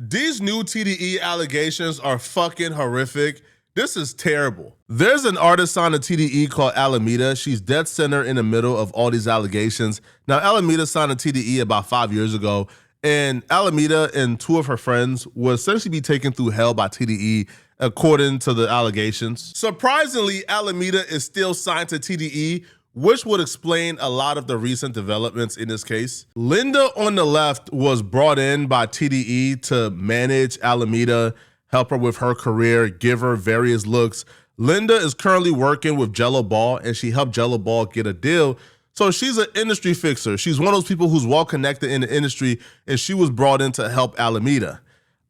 These new TDE allegations are fucking horrific. This is terrible. There's an artist on the TDE called Alameda. She's dead center in the middle of all these allegations. Now, Alameda signed a TDE about 5 years ago, and Alameda and two of her friends will essentially be taken through hell by TDE, according to the allegations. Surprisingly, Alameda is still signed to TDE, which would explain a lot of the recent developments in this case. Linda on the left was brought in by TDE to manage Alameda, help her with her career, give her various looks. Linda is currently working with Jello Ball, and she helped Jello Ball get a deal. So she's an industry fixer. She's one of those people who's well connected in the industry, and she was brought in to help Alameda.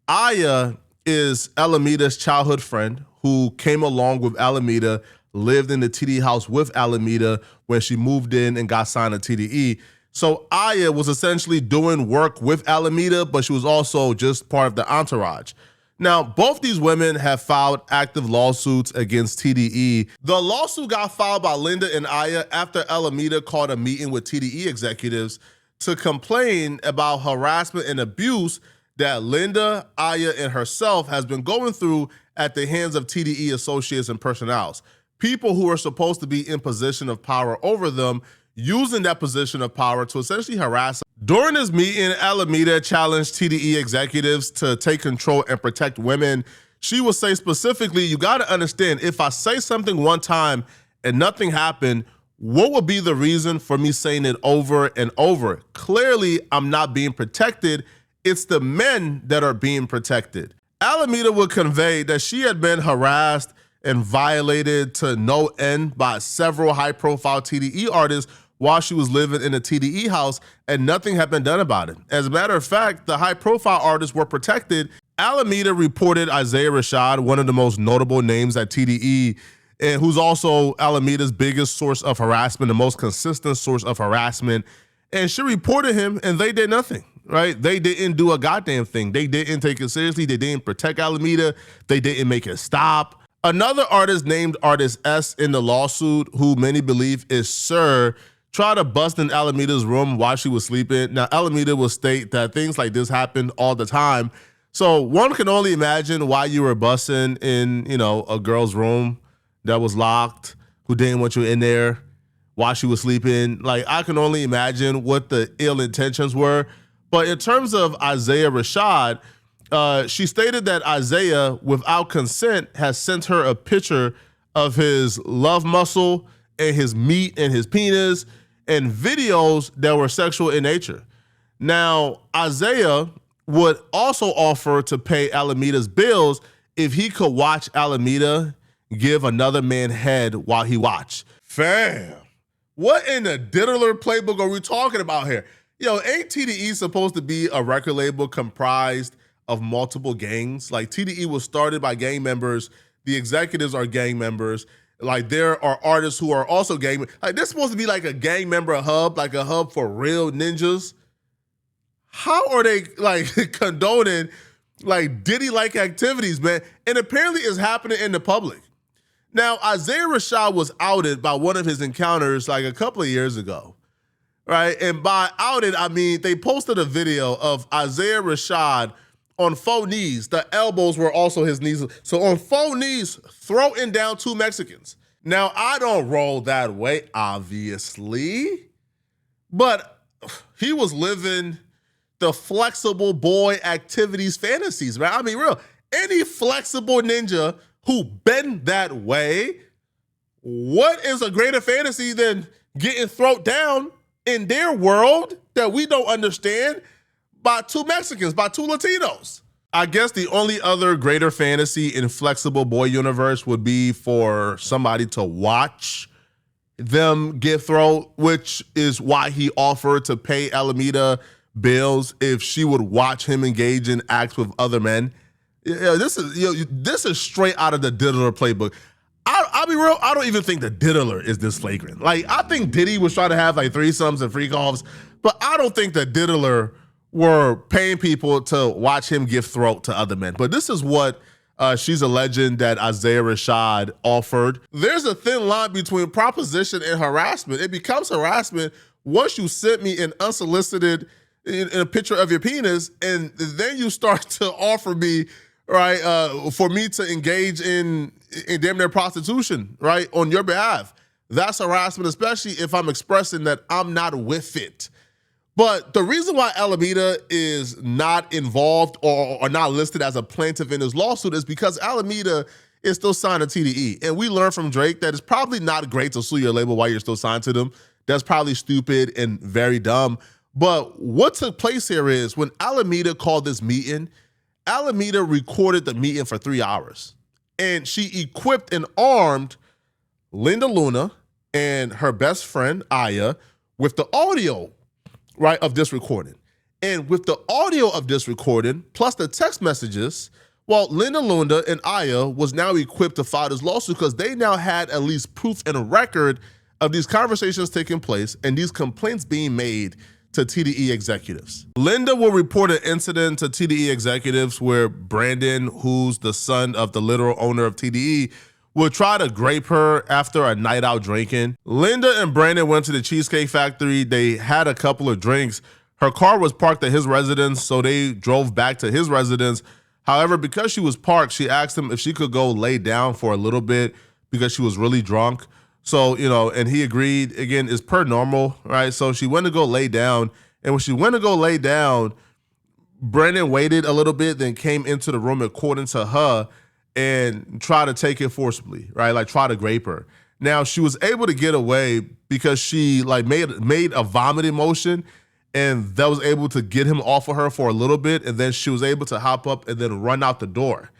Aya is Alameda's childhood friend who came along with Alameda, lived in the TDE house with Alameda when she moved in and got signed to TDE. So Aya was essentially doing work with Alameda, but she was also just part of the entourage. Now, both these women have filed active lawsuits against TDE. The lawsuit got filed by Linda and Aya after Alameda called a meeting with TDE executives to complain about harassment and abuse that Linda, Aya, and herself has been going through at the hands of TDE associates and personnel. People who are supposed to be in position of power over them, using that position of power to essentially harass them. During this meeting, Alameda challenged TDE executives to take control and protect women. She would say specifically, you gotta understand, if I say something one time and nothing happened, what would be the reason for me saying it over and over? Clearly, I'm not being protected. It's the men that are being protected. Alameda would convey that she had been harassed and violated to no end by several high-profile TDE artists while she was living in a TDE house, and nothing had been done about it. As a matter of fact, the high-profile artists were protected. Alameda reported Isaiah Rashad, one of the most notable names at TDE, and who's also Alameda's biggest source of harassment, the most consistent source of harassment, and she reported him, and they did nothing. Right? They didn't do a goddamn thing. They didn't take it seriously. They didn't protect Alameda. They didn't make it stop. Another artist named Artist S in the lawsuit, who many believe is Sir, tried to bust in Alameda's room while she was sleeping. Now, Alameda will state that things like this happen all the time. So one can only imagine why you were busting in, a girl's room that was locked, who didn't want you in there while she was sleeping. Like, I can only imagine what the ill intentions were. But in terms of Isaiah Rashad, she stated that Isaiah, without consent, has sent her a picture of his love muscle and his meat and his penis and videos that were sexual in nature. Now, Isaiah would also offer to pay Alameda's bills if he could watch Alameda give another man head while he watched. Fam, what in the diddler playbook are we talking about here? Yo, ain't TDE supposed to be a record label comprised of multiple gangs? Like, TDE was started by gang members. The executives are gang members. Like, there are artists who are also gang members. Like, this supposed to be like a gang member hub, like a hub for real ninjas. How are they, like, condoning, like, Diddy-like activities, man? And apparently it's happening in the public. Now, Isaiah Rashad was outed by one of his encounters, like, a couple of years ago. Right? And by outed, I mean they posted a video of Isaiah Rashad on faux knees. The elbows were also his knees. So on faux knees, throwing down two Mexicans. Now, I don't roll that way, obviously, but he was living the flexible boy activities fantasies, man. I mean, real, any flexible ninja who bend that way, what is a greater fantasy than getting thrown down in their world that we don't understand by two Mexicans, by two Latinos? I guess the only other greater fantasy in flexible boy universe would be for somebody to watch them get thrown, which is why he offered to pay Alameda bills if she would watch him engage in acts with other men. This is straight out of the Diddler playbook. I'll be real, I don't even think the Diddler is this flagrant. Like, I think Diddy was trying to have like threesomes and freak offs, but I don't think the Diddler were paying people to watch him give throat to other men. But this is what she's alleging that Isaiah Rashad offered. There's a thin line between proposition and harassment. It becomes harassment once you sent me an unsolicited in a picture of your penis, and then you start to offer me, right, for me to engage in damn near prostitution, right, on your behalf. That's harassment, especially if I'm expressing that I'm not with it. But the reason why Alameda is not involved or not listed as a plaintiff in this lawsuit is because Alameda is still signed to TDE. And we learned from Drake that it's probably not great to sue your label while you're still signed to them. That's probably stupid and very dumb. But what took place here is when Alameda called this meeting, Alameda recorded the meeting for 3 hours. And she equipped and armed Linda Luna and her best friend, Aya, with the audio, right, of this recording. And with the audio of this recording, plus the text messages, well, Linda Luna and Aya was now equipped to file this lawsuit because they now had at least proof and a record of these conversations taking place and these complaints being made to TDE executives. Linda will report an incident to TDE executives where Brandon, who's the son of the literal owner of TDE, will try to grape her after a night out drinking. Linda and Brandon went to the Cheesecake Factory. They had a couple of drinks. Her car was parked at his residence, so they drove back to his residence. However, because she was parked, she asked him if she could go lay down for a little bit because she was really drunk. So, and he agreed. Again, it's per normal, right? So she went to go lay down. And when she went to go lay down, Brandon waited a little bit, then came into the room according to her and tried to take it forcibly, right? Like try to grape her. Now she was able to get away because she made a vomiting motion, and that was able to get him off of her for a little bit. And then she was able to hop up and then run out the door.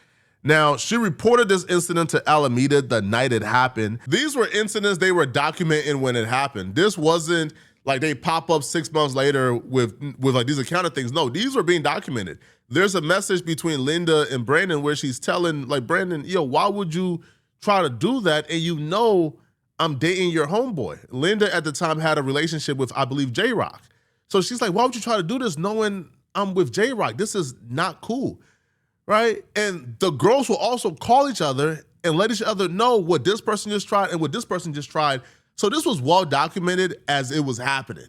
Now, she reported this incident to Alameda the night it happened. These were incidents they were documenting when it happened. This wasn't like they pop up 6 months later with like these accounted things. No, these were being documented. There's a message between Linda and Brandon where she's telling, like, Brandon, why would you try to do that? And I'm dating your homeboy. Linda at the time had a relationship with, I believe, J-Rock. So she's like, why would you try to do this knowing I'm with J-Rock? This is not cool, right? And the girls will also call each other and let each other know what this person just tried and what this person just tried. So this was well documented as it was happening.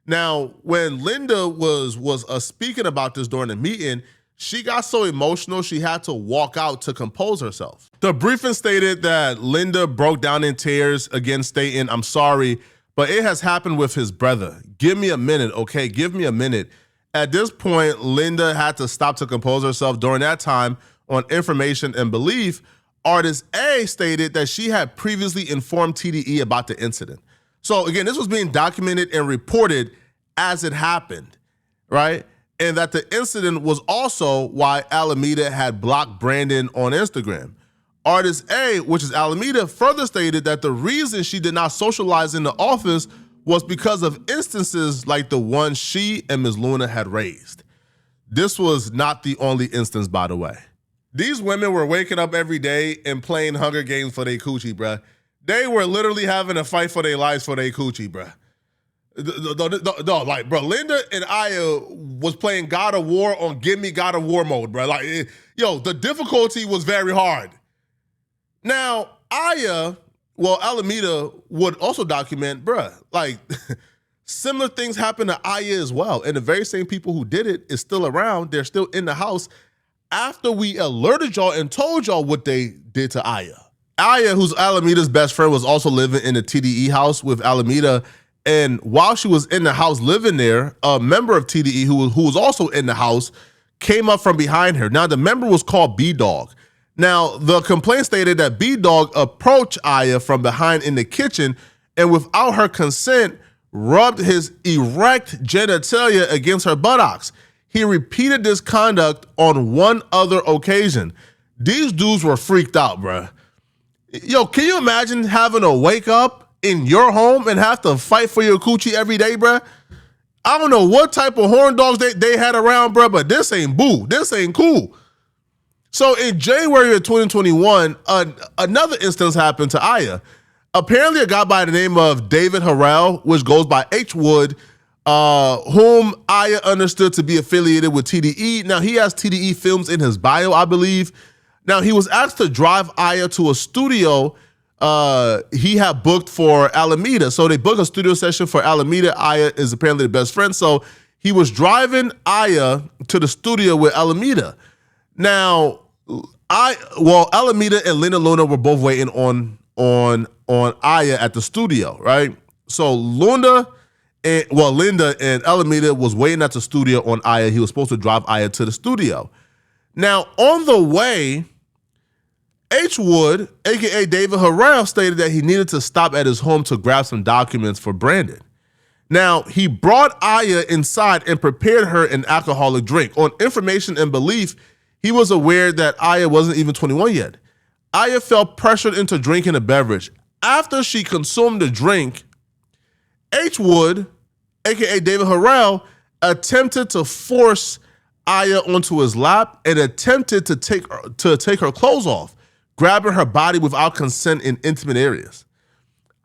Now, when Linda was speaking about this during the meeting, she got so emotional she had to walk out to compose herself. The briefing stated that Linda broke down in tears, again stating, "I'm sorry, but it has happened with his brother. Give me a minute, okay? Give me a minute." At this point, Linda had to stop to compose herself. During that time, on information and belief, Artist A stated that she had previously informed TDE about the incident. So again, this was being documented and reported as it happened, right? And that the incident was also why Alameda had blocked Brandon on Instagram. Artist A, which is Alameda, further stated that the reason she did not socialize in the office was because of instances like the one she and Ms. Luna had raised. This was not the only instance, by the way. These women were waking up every day and playing Hunger Games for their coochie, bruh. They were literally having a fight for their lives for their coochie, bruh. Like, bro, Linda and Aya was playing God of War on Give Me God of War mode, bro. Like, the difficulty was very hard. Now, Alameda would also document, bruh, like, similar things happened to Aya as well. And the very same people who did it is still around. They're still in the house after we alerted y'all and told y'all what they did to Aya. Aya, who's Alameda's best friend, was also living in the TDE house with Alameda. And while she was in the house living there, a member of TDE who was also in the house came up from behind her. Now, the member was called B-Dog. Now, the complaint stated that B-Dog approached Aya from behind in the kitchen and without her consent, rubbed his erect genitalia against her buttocks. He repeated this conduct on one other occasion. These dudes were freaked out, bruh. Can you imagine having to wake up in your home and have to fight for your coochie every day, bruh? I don't know what type of horn dogs they had around, bruh, but this ain't boo. This ain't cool. So in January of 2021, another instance happened to Aya. Apparently a guy by the name of David Harrell, which goes by Hwood, whom Aya understood to be affiliated with TDE. Now, he has TDE films in his bio, I believe. Now, he was asked to drive Aya to a studio he had booked for Alameda. So they booked a studio session for Alameda. Aya is apparently the best friend. So he was driving Aya to the studio with Alameda. Now, Alameda and Linda Luna were both waiting on Aya at the studio, right? So Linda and Alameda was waiting at the studio on Aya. He was supposed to drive Aya to the studio. Now, on the way, Hwood, aka David Harrell, stated that he needed to stop at his home to grab some documents for Brandon. Now, he brought Aya inside and prepared her an alcoholic drink. On information and belief, he was aware that Aya wasn't even 21 yet. Aya felt pressured into drinking a beverage. After she consumed the drink, Hwood, aka David Harrell, attempted to force Aya onto his lap and attempted to take her clothes off, grabbing her body without consent in intimate areas.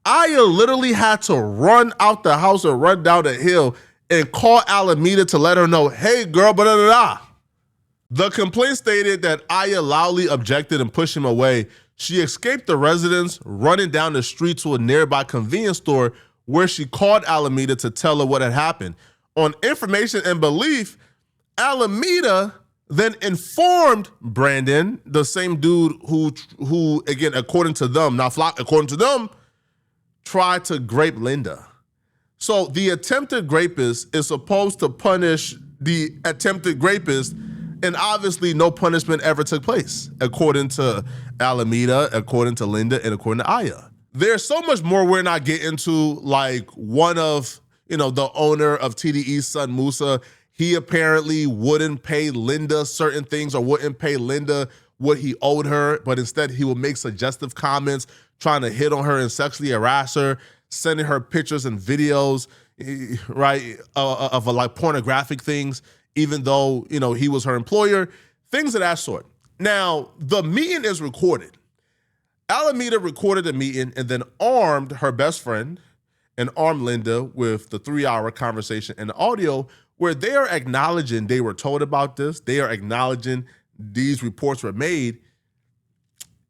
Aya literally had to run out the house and run down the hill and call Alameda to let her know, hey girl, blah, blah, blah. The complaint stated that Aya loudly objected and pushed him away. She escaped the residence, running down the street to a nearby convenience store where she called Alameda to tell her what had happened. On information and belief, Alameda then informed Brandon, the same dude who again, according to them, tried to grape Linda. So the attempted rapist is supposed to punish the attempted rapist, and obviously no punishment ever took place, according to Alameda, according to Linda, and according to Aya. There's so much more we're not getting to, like one of, the owner of TDE's son, Musa, he apparently wouldn't pay Linda certain things or wouldn't pay Linda what he owed her, but instead he would make suggestive comments, trying to hit on her and sexually harass her, sending her pictures and videos, right, of like pornographic things, even though, he was her employer, things of that sort. Now, the meeting is recorded. Alameda recorded the meeting and then armed her best friend and armed Linda with the 3-hour conversation and audio where they are acknowledging they were told about this. They are acknowledging these reports were made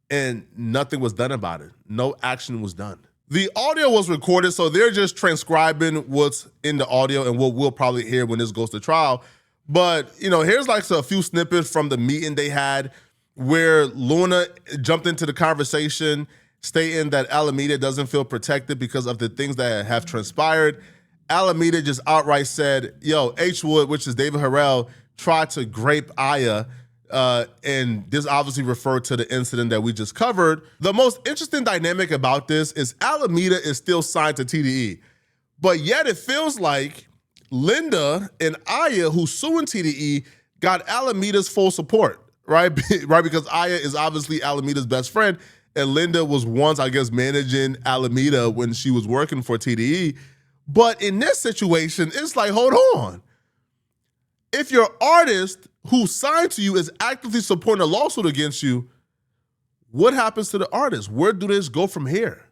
and nothing was done about it. No action was done. The audio was recorded, so they're just transcribing what's in the audio and what we'll probably hear when this goes to trial. But, here's like a few snippets from the meeting they had where Luna jumped into the conversation stating that Alameda doesn't feel protected because of the things that have transpired. Alameda just outright said, yo, Hwood, which is David Harrell, tried to grape Aya, and this obviously referred to the incident that we just covered. The most interesting dynamic about this is Alameda is still signed to TDE, but yet it feels like Linda and Aya, who's suing TDE, got Alameda's full support, right? Right, because Aya is obviously Alameda's best friend, and Linda was once, I guess, managing Alameda when she was working for TDE. But in this situation, it's like, hold on. If your artist who signed to you is actively supporting a lawsuit against you, what happens to the artist? Where do this go from here?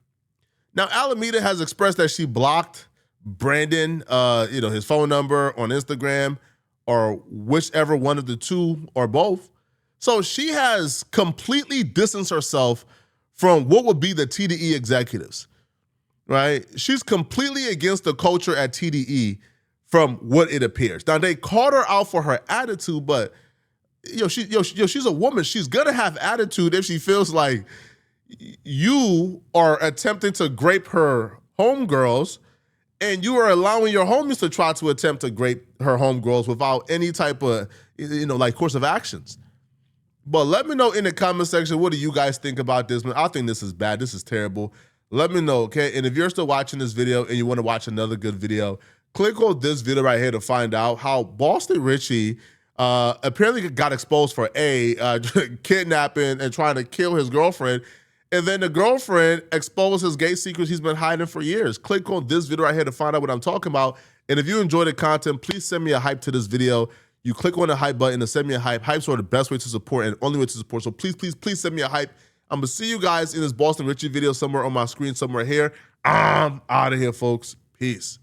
Now, Alameda has expressed that she blocked Brandon, his phone number on Instagram, or whichever one of the two or both. So she has completely distanced herself from what would be the TDE executives, right? She's completely against the culture at TDE from what it appears. Now, they called her out for her attitude, but she's a woman. She's gonna have attitude if she feels like you are attempting to grape her homegirls and you are allowing your homies to try to attempt to grape her homegirls without any type of, course of actions. But let me know in the comment section, what do you guys think about this? Man, I think this is bad. This is terrible. Let me know, okay? And if you're still watching this video and you want to watch another good video, click on this video right here to find out how Boston Richie apparently got exposed for kidnapping and trying to kill his girlfriend. And then the girlfriend exposed his gay secrets he's been hiding for years. Click on this video right here to find out what I'm talking about. And if you enjoyed the content, please send me a hype to this video. You click on the hype button to send me a hype. Hype's are the best way to support and only way to support. So please, please, please send me a hype. I'm going to see you guys in this Boston Richie video somewhere on my screen, somewhere here. I'm out of here, folks. Peace.